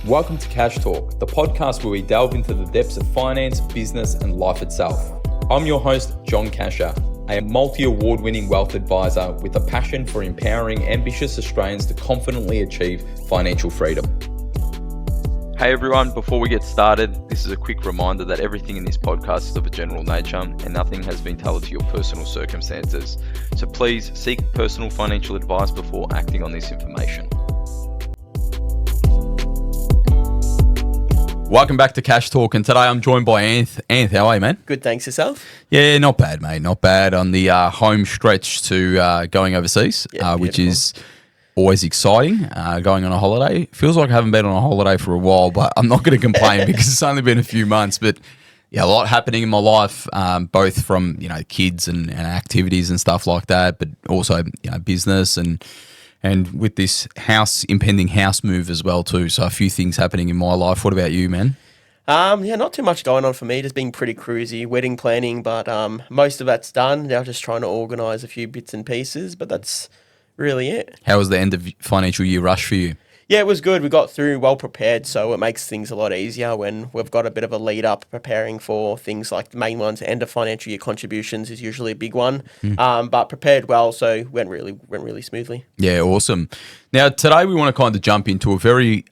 Welcome to Cash Talk, the podcast where we delve into the depths of finance, business, and life itself. I'm your host, John Cachia, a multi-award-winning wealth advisor with a passion for empowering ambitious Australians to confidently achieve financial freedom. Hey everyone, before we get started, this is a quick reminder that everything in this podcast is of a general nature and nothing has been tailored to your personal circumstances. So please seek personal financial advice before acting on this information. Welcome back to Cash Talk, and today I'm joined by Anth. Anth, how are you, man? Good, thanks. Yourself? Yeah, not bad, mate. Not bad on the home stretch to going overseas, which is always exciting. Going on a holiday. Feels like I haven't been on a holiday for a while, but I'm not going to complain because it's only been a few months. But yeah, a lot happening in my life, both from kids and activities and stuff like that, but also business and with this impending house move as well too. So a few things happening in my life. What about you, man? Not too much going on for me. Just being pretty cruisy, wedding planning, but most of that's done. Now just trying to organise a few bits and pieces, but that's really it. How was the end of financial year rush for you? Yeah, it was good. We got through well prepared, so it makes things a lot easier when we've got a bit of a lead up preparing for things like the main ones. End of financial year contributions is usually a big one, but prepared well, so went really smoothly. Yeah, awesome. Now today we want to kind of jump into a very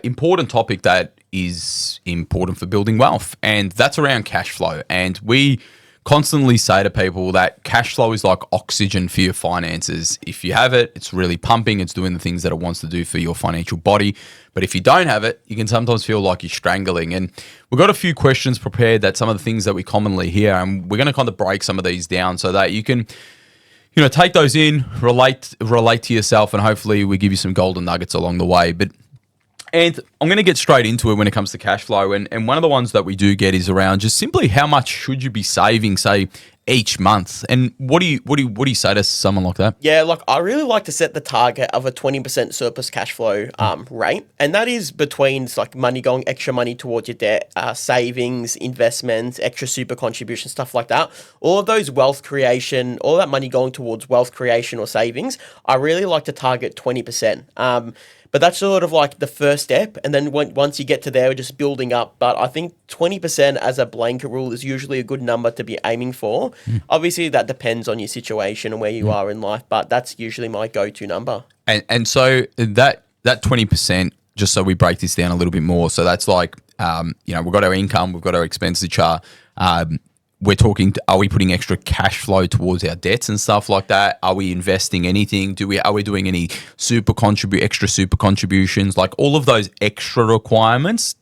important topic that is important for building wealth, and that's around cash flow. And we constantly say to people that cash flow is like oxygen for your finances. If you have it, it's really pumping, it's doing the things that it wants to do for your financial body. But if you don't have it, you can sometimes feel like you're strangling. And we've got a few questions prepared, that some of the things that we commonly hear, and we're going to kind of break some of these down so that you can take those in, relate to yourself, and hopefully we give you some golden nuggets along the way. And I'm going to get straight into it when it comes to cash flow. And one of the ones that we do get is around just simply how much should you be saving, say, each month? And what do you say to someone like that? Yeah, I really like to set the target of a 20% surplus cash flow rate. And that is between extra money towards your debt, savings, investments, extra super contributions, stuff like that. All of those wealth creation, all that money going towards wealth creation or savings, I really like to target 20%. But that's sort of like the first step. And then once you get to there, we're just building up. But I think 20% as a blanket rule is usually a good number to be aiming for. Obviously, that depends on your situation and where you are in life, but that's usually my go-to number. And so that 20%, just so we break this down a little bit more. So that's like, we've got our income, we've got our expenditure. We're talking, are we putting extra cash flow towards our debts and stuff like that? Are we investing anything? Are we doing any extra super contributions? Like all of those extra requirements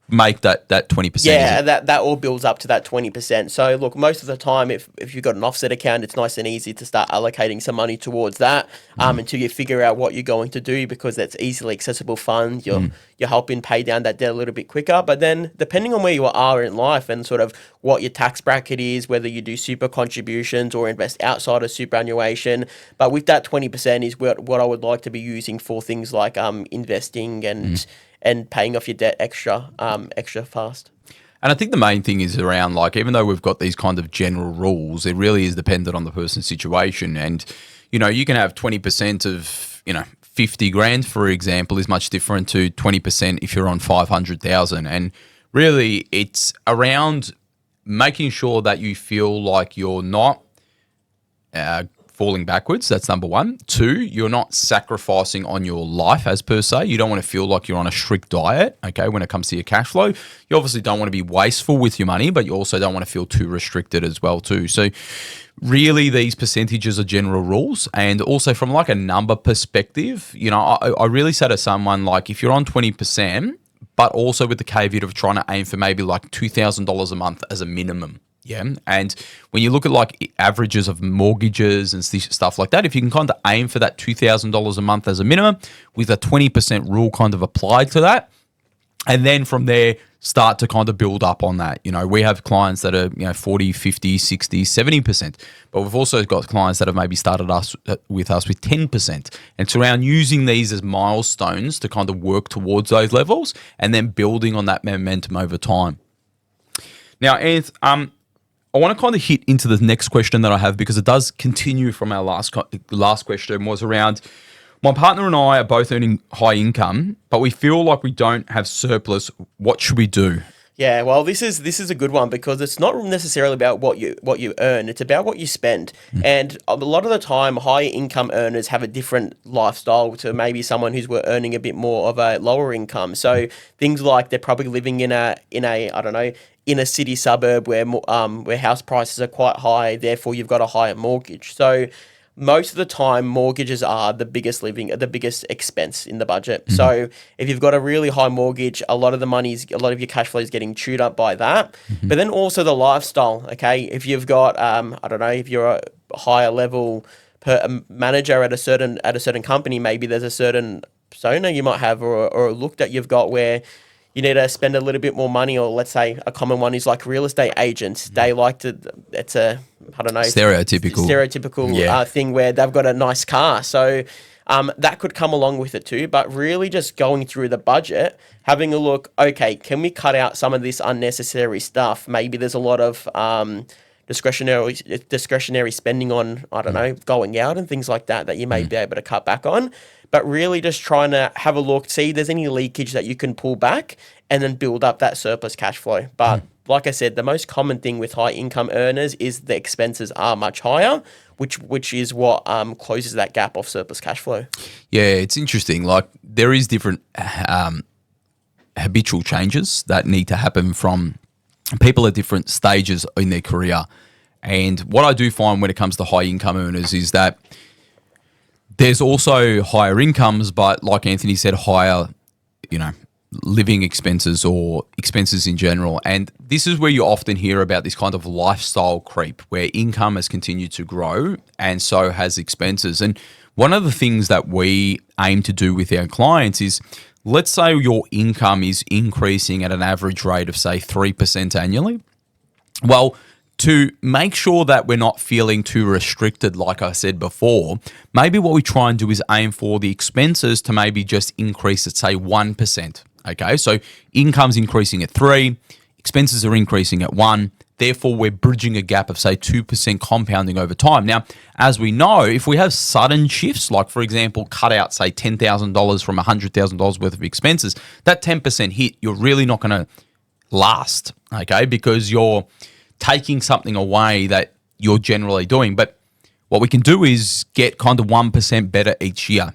make that 20%. Yeah, that all builds up to that 20%. So look, most of the time, if you've got an offset account, it's nice and easy to start allocating some money towards that until you figure out what you're going to do, because that's easily accessible funds. You're helping pay down that debt a little bit quicker. But then depending on where you are in life and sort of what your tax bracket is, whether you do super contributions or invest outside of superannuation. But with that 20% is what I would like to be using for things like investing and paying off your debt extra fast. And I think the main thing is around, even though we've got these kind of general rules, it really is dependent on the person's situation. And, you can have 20% of, 50 grand, for example, is much different to 20% if you're on 500,000. And really it's around making sure that you feel like you're not falling backwards. That's number one. Two, you're not sacrificing on your life as per se. You don't want to feel like you're on a strict diet, okay, when it comes to your cash flow. You obviously don't want to be wasteful with your money, but you also don't want to feel too restricted as well too. So really these percentages are general rules. And also from a number perspective, I really say to someone, if you're on 20%, but also with the caveat of trying to aim for maybe $2,000 a month as a minimum. Yeah. And when you look at averages of mortgages and stuff like that, if you can kind of aim for that $2,000 a month as a minimum with a 20% rule kind of applied to that, and then from there start to kind of build up on that. We have clients that are 40, 50, 60, 70%, but we've also got clients that have maybe started with us with 10%. And it's around using these as milestones to kind of work towards those levels and then building on that momentum over time. Now, Anth, I want to kind of hit into the next question that I have, because it does continue from our last question, was around My partner and I are both earning high income, but we feel like we don't have surplus. What should we do? Yeah, well, this is a good one because it's not necessarily about what you earn; it's about what you spend. And a lot of the time, high income earners have a different lifestyle to maybe someone who's earning a bit more of a lower income. So things like they're probably living in a I don't know, in a city suburb where house prices are quite high. Therefore, you've got a higher mortgage. So most of the time mortgages are the biggest expense in the budget. So if you've got a really high mortgage, a lot of your cash flow is getting chewed up by that. But then also the lifestyle, okay? If you've got I don't know, if you're a higher level manager at a certain company, maybe there's a certain persona you might have or a look that you've got where you need to spend a little bit more money, or let's say a common one is like real estate agents. They like to, it's a, I don't know. Stereotypical thing where they've got a nice car. So that could come along with it too. But really just going through the budget, having a look, okay, can we cut out some of this unnecessary stuff? Maybe there's a lot of discretionary spending on, I don't know, going out and things like that you may be able to cut back on. But really just trying to have a look, see if there's any leakage that you can pull back and then build up that surplus cash flow. But like I said, the most common thing with high income earners is the expenses are much higher, which is what closes that gap of surplus cash flow. Yeah, it's interesting. Like there is different habitual changes that need to happen from people at different stages in their career. And what I do find when it comes to high income earners is that there's also higher incomes, but like Anthony said, higher, living expenses or expenses in general. And this is where you often hear about this kind of lifestyle creep where income has continued to grow and so has expenses. And one of the things that we aim to do with our clients is, let's say your income is increasing at an average rate of, say, 3% annually. Well, to make sure that we're not feeling too restricted, like I said before, maybe what we try and do is aim for the expenses to maybe just increase at, say, 1%. Okay, so income's increasing at 3, expenses are increasing at 1. Therefore, we're bridging a gap of, say, 2% compounding over time. Now, as we know, if we have sudden shifts, like, for example, cut out, say, $10,000 from $100,000 worth of expenses, that 10% hit, you're really not going to last, okay, because you're taking something away that you're generally doing. But what we can do is get kind of 1% better each year.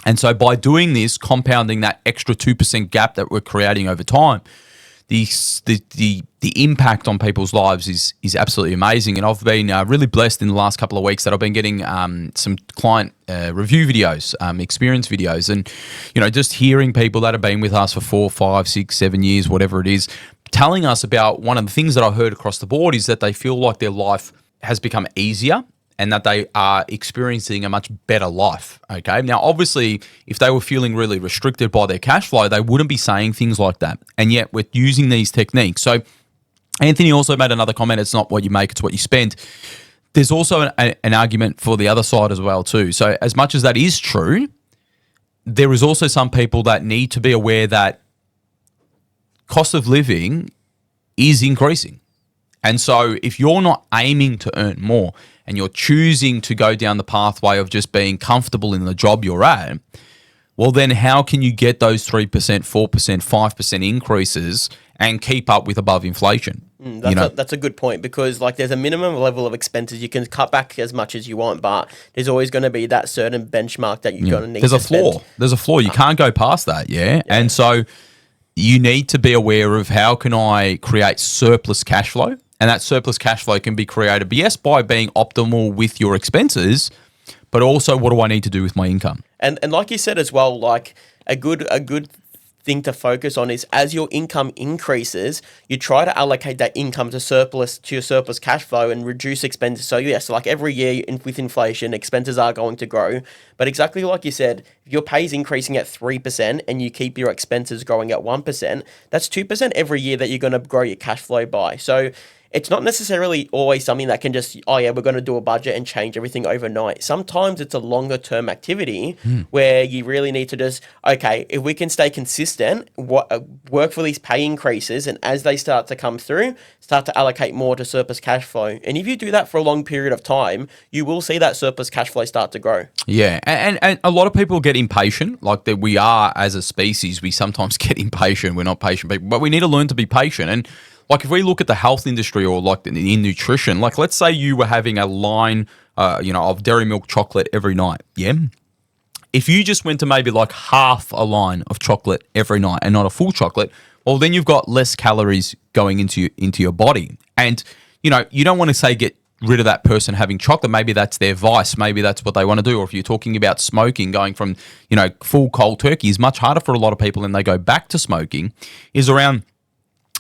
And so by doing this, compounding that extra 2% gap that we're creating over time, the impact on people's lives is absolutely amazing. And I've been really blessed in the last couple of weeks that I've been getting some client review videos, experience videos, and just hearing people that have been with us for 4, 5, 6, 7 years, whatever it is, telling us about one of the things that I heard across the board is that they feel like their life has become easier and that they are experiencing a much better life, okay? Now, obviously, if they were feeling really restricted by their cash flow, they wouldn't be saying things like that. And yet, we're using these techniques. So, Anthony also made another comment, it's not what you make, it's what you spend. There's also an argument for the other side as well, too. So, as much as that is true, there is also some people that need to be aware that cost of living is increasing. And so if you're not aiming to earn more and you're choosing to go down the pathway of just being comfortable in the job you're at, well, then how can you get those 3%, 4%, 5% increases and keep up with above inflation? That's a good point because there's a minimum level of expenses. You can cut back as much as you want, but there's always going to be that certain benchmark that you're going to need to spend. There's a floor. You can't go past that, yeah? And so you need to be aware of how can I create surplus cash flow, and that surplus cash flow can be created, yes, by being optimal with your expenses, but also what do I need to do with my income? And like you said as well, a good thing to focus on is as your income increases, you try to allocate that income to your surplus cash flow and reduce expenses. So yes, every year with inflation, expenses are going to grow. But exactly like you said, if your pay is increasing at 3% and you keep your expenses growing at 1%, that's 2% every year that you're going to grow your cash flow by. So it's not necessarily always something that can just, oh yeah, we're going to do a budget and change everything overnight. Sometimes it's a longer term activity where you really need to just, okay, if we can stay consistent, work for these pay increases, and as they start to come through, start to allocate more to surplus cash flow. And if you do that for a long period of time, you will see that surplus cash flow start to grow. Yeah, and a lot of people get impatient. Like that, we are as a species, we sometimes get impatient. We're not patient people, but we need to learn to be patient. And like if we look at the health industry or like in nutrition, like let's say you were having a line, of dairy milk chocolate every night. Yeah. If you just went to maybe like half a line of chocolate every night and not a full chocolate, well, then you've got less calories going into your body. And, you don't want to say get rid of that person having chocolate. Maybe that's their vice. Maybe that's what they want to do. Or if you're talking about smoking, going from, full cold turkey is much harder for a lot of people and they go back to smoking, is around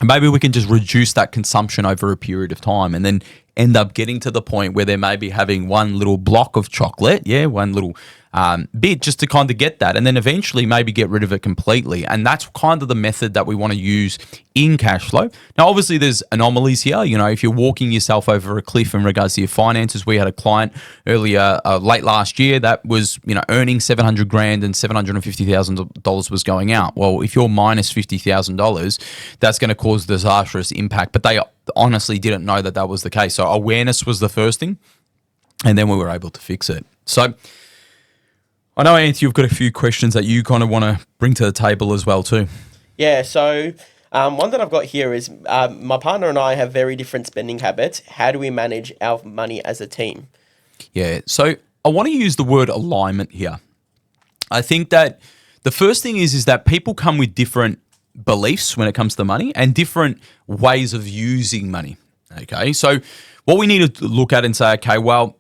maybe we can just reduce that consumption over a period of time and then end up getting to the point where they may be having one little block of chocolate, one little bit just to kind of get that, and then eventually maybe get rid of it completely. And that's kind of the method that we want to use in cash flow. Now, obviously, there's anomalies here. If you're walking yourself over a cliff in regards to your finances, we had a client earlier, late last year, that was earning $700,000 and $750,000 was going out. Well, if you're minus $50,000, that's going to cause disastrous impact. But they honestly didn't know that was the case. So awareness was the first thing, and then we were able to fix it. So I know, Anthony, you've got a few questions that you kind of want to bring to the table as well too. Yeah, so one that I've got here is my partner and I have very different spending habits. How do we manage our money as a team? Yeah, so I want to use the word alignment here. I think that the first thing is that people come with different beliefs when it comes to money and different ways of using money. Okay, so what we need to look at and say, okay, well,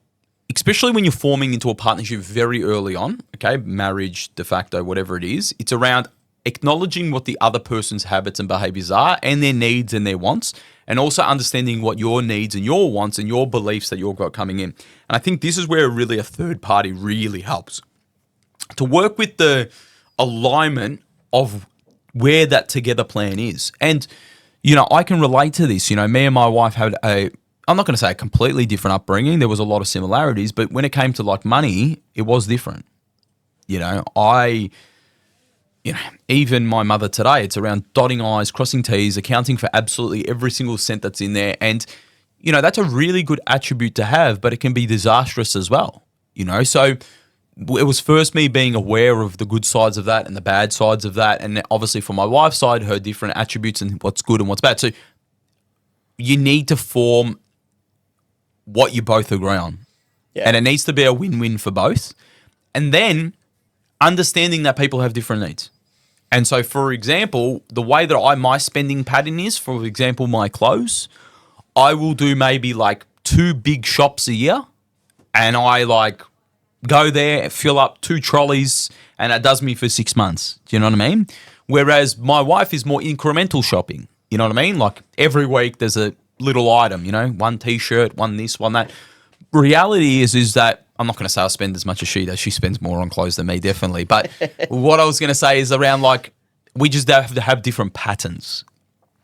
especially when you're forming into a partnership very early on, okay, marriage, de facto, whatever it is, it's around acknowledging what the other person's habits and behaviors are and their needs and their wants, and also understanding what your needs and your wants and your beliefs that you've got coming in. And I think this is where really a third party really helps to work with the alignment of where that together plan is. And, I can relate to this. Me and my wife had I'm not going to say a completely different upbringing. There was a lot of similarities, but when it came to like money, it was different. Even my mother today, it's around dotting I's, crossing T's, accounting for absolutely every single cent that's in there. And, that's a really good attribute to have, but it can be disastrous as well. So it was first me being aware of the good sides of that and the bad sides of that. And obviously from my wife's side, her different attributes and what's good and what's bad. So you need to form what you both agree on. Yeah. And it needs to be a win-win for both. And then understanding that people have different needs. And so, for example, the way that my spending pattern is, for example, my clothes, I will do maybe like 2 big shops a year, and I like go there, fill up 2 trolleys, and it does me for 6 months. Do you know what I mean? Whereas my wife is more incremental shopping. You know what I mean? Like every week there's a little item, one T-shirt, one this, one that. Reality is that I'm not going to say I spend as much as she does. She spends more on clothes than me, definitely. But what I was going to say is around like we just have to have different patterns.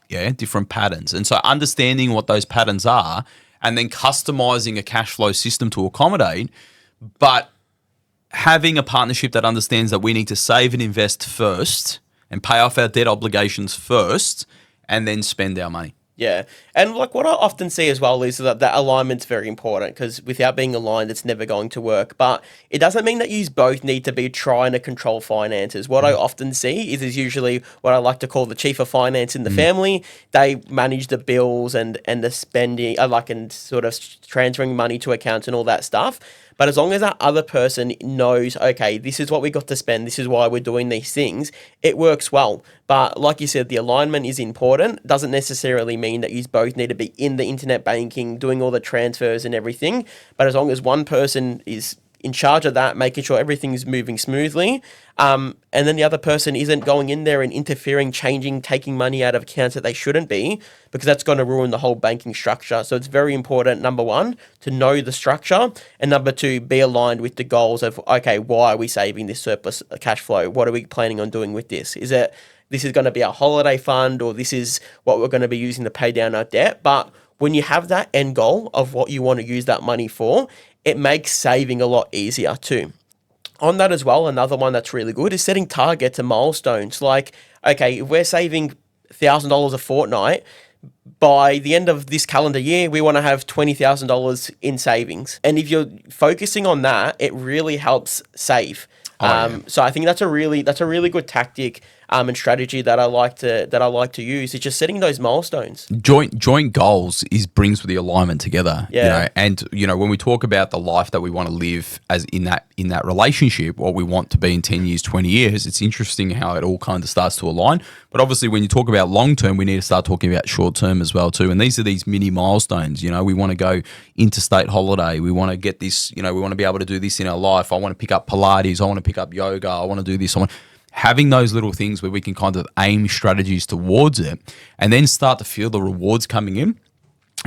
Yeah, different patterns. And so understanding what those patterns are and then customizing a cash flow system to accommodate, but having a partnership that understands that we need to save and invest first and pay off our debt obligations first and then spend our money. Yeah. And like what I often see as well is that alignment's very important, because without being aligned, it's never going to work. But it doesn't mean that you both need to be trying to control finances. What I often see is usually what I like to call the chief of finance in the family. They manage the bills and the spending, and sort of transferring money to accounts and all that stuff. But as long as that other person knows, okay, this is what we got to spend, this is why we're doing these things, it works well. But like you said, the alignment is important. Doesn't necessarily mean that you both need to be in the internet banking, doing all the transfers and everything. But as long as one person is in charge of that, making sure everything's moving smoothly, and then the other person isn't going in there and interfering, changing, taking money out of accounts that they shouldn't be, because that's going to ruin the whole banking structure. So it's very important, number one, to know the structure, and number two, be aligned with the goals of, okay, why are we saving this surplus cash flow? What are we planning on doing with this? Is it this is going to be our holiday fund, or this is what we're going to be using to pay down our debt? But when you have that end goal of what you want to use that money for, it makes saving a lot easier too. On that as well, another one that's really good is setting targets and milestones. Like, okay, if we're saving $1,000 a fortnight, by the end of this calendar year, we want to have $20,000 in savings. And if you're focusing on that, it really helps save. So I think that's a really good tactic and strategy that I like to use. It's just setting those milestones. Joint goals brings the alignment together. Yeah. And when we talk about the life that we want to live as in that relationship, what we want to be in 10 years, 20 years, it's interesting how it all kind of starts to align. But obviously when you talk about long term, we need to start talking about short term as well too. And these are these mini milestones. We want to go interstate holiday. We want to get this, we want to be able to do this in our life. I want to pick up Pilates. I want to pick up yoga. I want to do this. Having those little things where we can kind of aim strategies towards it and then start to feel the rewards coming in,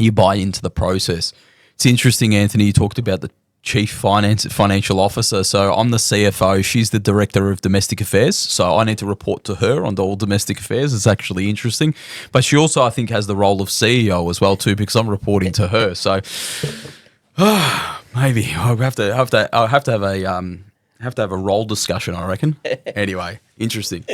you buy into the process. It's interesting, Anthony, you talked about the chief financial officer. So I'm the CFO. She's the director of domestic affairs. So I need to report to her on all domestic affairs. It's actually interesting. But she also, I think, has the role of CEO as well too, because I'm reporting to her. So maybe I'll have to have a role discussion, I reckon. Anyway, interesting.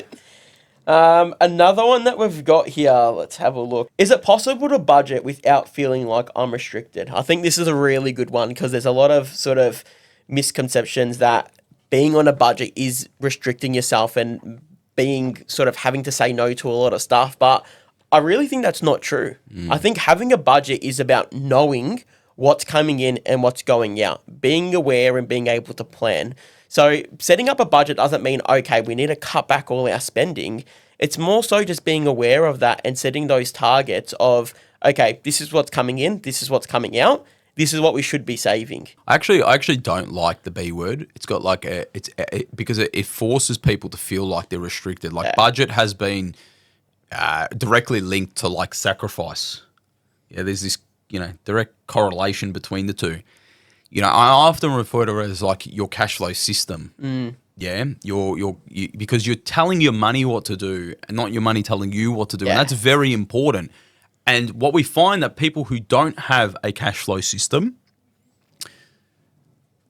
Another one that we've got here, let's have a look. Is it possible to budget without feeling like I'm restricted? I think this is a really good one because there's a lot of sort of misconceptions that being on a budget is restricting yourself and being sort of having to say no to a lot of stuff. But I really think that's not true. I think having a budget is about knowing what's coming in and what's going out, being aware and being able to plan. So setting up a budget doesn't mean, okay, we need to cut back all our spending. It's more so just being aware of that and setting those targets of, okay, this is what's coming in, this is what's coming out, this is what we should be saving. I actually don't like the B word. It's got like because it forces people to feel like they're restricted. Like budget has been directly linked to like sacrifice. Yeah, there's this direct correlation between the two. I often refer to it as like your cash flow system. Yeah, because you're telling your money what to do, and not your money telling you what to do, and that's very important. And what we find that people who don't have a cash flow system,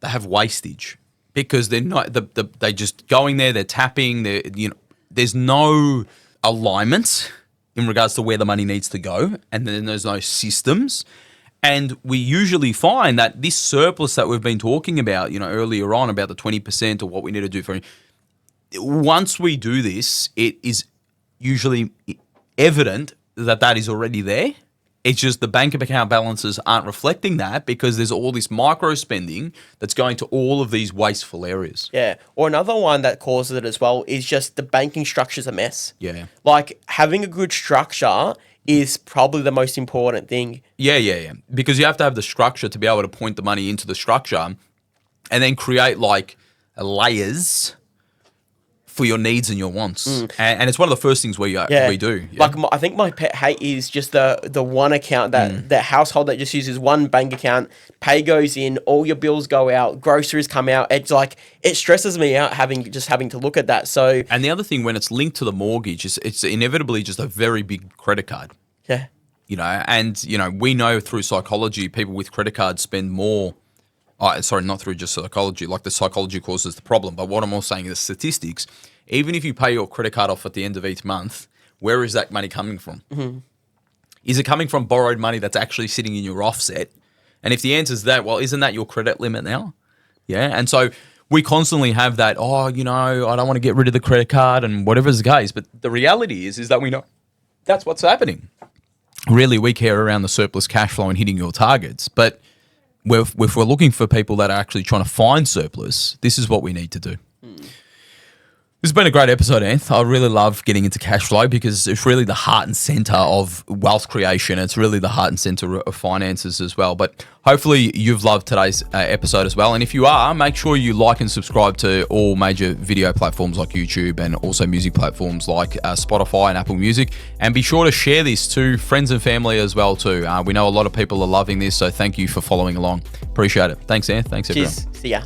they have wastage because they're not. They just going there, they're tapping. There's no alignment in regards to where the money needs to go, and then there's no systems. And we usually find that this surplus that we've been talking about, earlier on about the 20% or what we need to do once we do this, it is usually evident that is already there. It's just the bank account balances aren't reflecting that because there's all this micro spending that's going to all of these wasteful areas. Yeah. Or another one that causes it as well is just the banking structure's a mess. Yeah. Like having a good structure is probably the most important thing. Yeah. Because you have to have the structure to be able to point the money into the structure and then create like layers for your needs and your wants. And it's one of the first things we do. Yeah. Like I think my pet hate is just the one account that household that just uses one bank account, pay goes in, all your bills go out, groceries come out. It's like, it stresses me out having to look at that. So, and the other thing when it's linked to the mortgage, it's inevitably just a very big credit card. Yeah. We know through psychology, people with credit cards spend more. Not through just psychology, like the psychology causes the problem. But what I'm also saying is statistics. Even if you pay your credit card off at the end of each month, where is that money coming from? Mm-hmm. Is it coming from borrowed money that's actually sitting in your offset? And if the answer is that, well, isn't that your credit limit now? Yeah. And so we constantly have that, I don't want to get rid of the credit card and whatever's the case. But the reality is that we know that's what's happening. Really, we care around the surplus cash flow and hitting your targets. But if we're looking for people that are actually trying to find surplus, this is what we need to do. This has been a great episode, Anth. I really love getting into cash flow because it's really the heart and center of wealth creation. It's really the heart and center of finances as well. But hopefully you've loved today's episode as well. And if you are, make sure you like and subscribe to all major video platforms like YouTube and also music platforms like Spotify and Apple Music. And be sure to share this to friends and family as well too. We know a lot of people are loving this, so thank you for following along. Appreciate it. Thanks, Anth. Thanks, everyone. Cheers. See ya.